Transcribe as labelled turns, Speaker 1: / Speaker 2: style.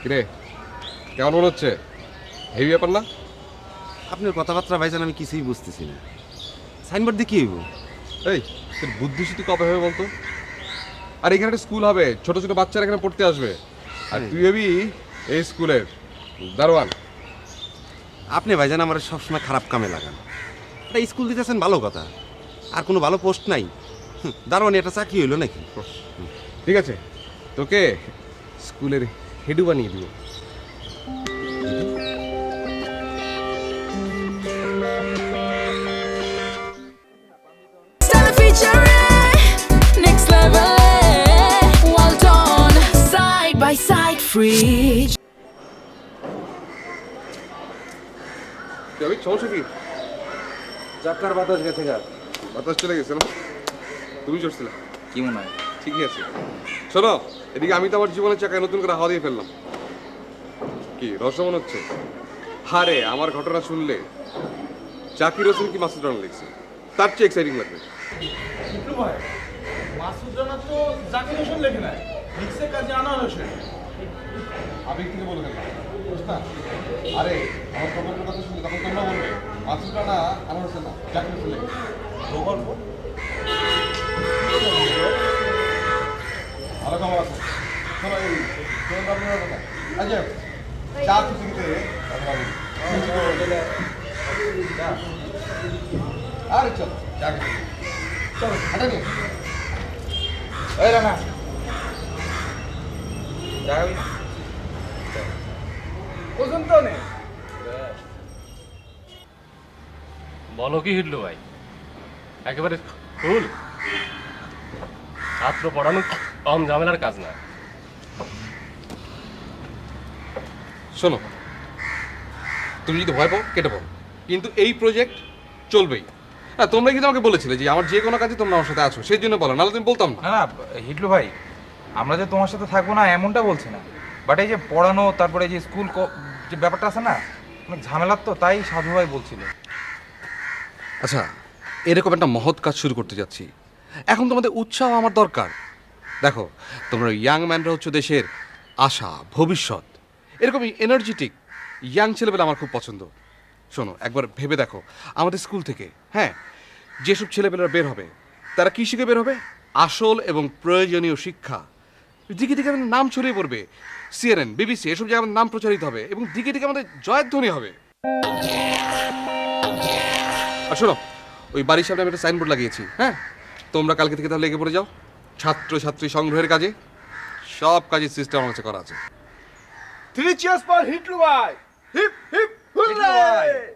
Speaker 1: কিরে কেমন মনে হচ্ছে? হেভি ব্যাপার না?
Speaker 2: আপনার কথাবার্তা ভাইজান আমি কিছুই বুঝতেছি না। সাইনবোর্ড দিয়ে কি হইব?
Speaker 1: এই তোর বুদ্ধি শুদ্ধি কবে হবে বলতো? আর এখানে একটা স্কুল হবে, ছোট ছোট বাচ্চারা এখানে পড়তে আসবে, আর তুই হবি এই স্কুলের দারোয়ান।
Speaker 2: আপনি ভাইজান আমার সবসময় খারাপ কামে লাগান। এটা স্কুল দিতেছেন ভালো কথা, আর কোনো ভালো পোস্ট নাই। দারোয়ানি একটা চাকরি হইলো নাকি?
Speaker 1: ঠিক আছে, তোকে স্কুলের হেডু বানিয়ে দিব।
Speaker 3: Stella featuring next level. Well done, side by side, free.
Speaker 1: আমি সমস্যা কি?
Speaker 2: চাকার বাতাস গেছে গা।
Speaker 1: বাতাস চলে গেছে না? তুমি চড়ছিলে?
Speaker 4: কি মনে হয়?
Speaker 1: ঠিকই আছে। শোনো, এদিকে আমি তো আমার জীবনের চাকায় নতুন করে হাওয়া দিয়ে ফেললাম। কি রহস্য মনে হচ্ছে? হারে আমার ঘটনা শুনলে জাকির হোসেন কি মাসুদ রানা লিখছে তার চেয়ে এক্সাইটিং লাগবে।
Speaker 5: ভাই মাসুদ রানা তো জাকির হোসেন লেখে নাই, লিখছে কাজী আনোয়ার হোসেন।
Speaker 1: আবেগ থেকে বলে ফেললাম, বুঝ না? আরে আমার প্রকল্পের কথা শুনলে তখন তোমরা বলবে মাসুদ রানা আনোয়ার হোসেন না, জাকির হোসেন লিখেছে।
Speaker 5: প্রকল্প
Speaker 1: ভালো খবর আছে। শোনো, এই তোর বাবুর কথা আচ্ছা চা পৃথিবীতে আরে চল চা খেতে। চলো হাঁটা নিয়ে
Speaker 4: এই রানা যাবি না?
Speaker 5: ওজন তো নেই।
Speaker 6: বলো কি হিটলু ভাই, একেবারে ফুল ছাত্র পড়ানো কম ঝামেলার কাজ না।
Speaker 1: শোনো, তুমি যদি ভয় পাও কেটে পাও, কিন্তু এই প্রজেক্ট চলবেই। হ্যাঁ, তোমরা কিন্তু আমাকে বলেছিলে যে আমার যে কোনো কাজে তোমরা আমার সাথে আছো, সেই জন্য বলো, নাহলে তুমি বলতাম না।
Speaker 4: না না হিটলু ভাই, আমরা যে তোমার সাথে থাকবো না এমনটা বলছি না, বাট এই যে পড়ানো তারপরে এই যে স্কুল যে ব্যাপারটা আছে না, অনেক ঝামেলার, তো তাই সাধু ভাই বলছিল।
Speaker 1: আচ্ছা, এরকম একটা মহৎ কাজ শুরু করতে যাচ্ছি, এখন তোমাদের উৎসাহ আমার দরকার। দেখো, তোমরা ইয়াং ম্যানরা হচ্ছে দেশের আশা, ভবিষ্যৎ। এরকম এনার্জেটিক ইয়াং ছেলেবেলা আমার খুব পছন্দ। শোনো, একবার ভেবে দেখো, আমাদের স্কুল থেকে, হ্যাঁ, যেসব ছেলেবেলারা বের হবে তারা কী শিখে বের হবে? আসল এবং প্রয়োজনীয় শিক্ষা। দিকে দিকে আমাদের নাম ছড়িয়ে পড়বে, CNN, BBC এসব জায়গায় আমাদের নাম প্রচারিত হবে, এবং দিকে দিকে আমাদের জয়ধ্বনি হবে। আর শোনো, ওই বাড়ির সামনে আমি একটা সাইনবোর্ড লাগিয়েছি, হ্যাঁ, তোমরা কালকে থেকে তাহলে লেগে পড়ে যাও ছাত্র ছাত্রী সংগ্রহের কাজে। সব কাজের সিস্টেম আমার কাছে করা আছে।
Speaker 5: 3 cheers for হিটলু ভাই। Hip hip hurray.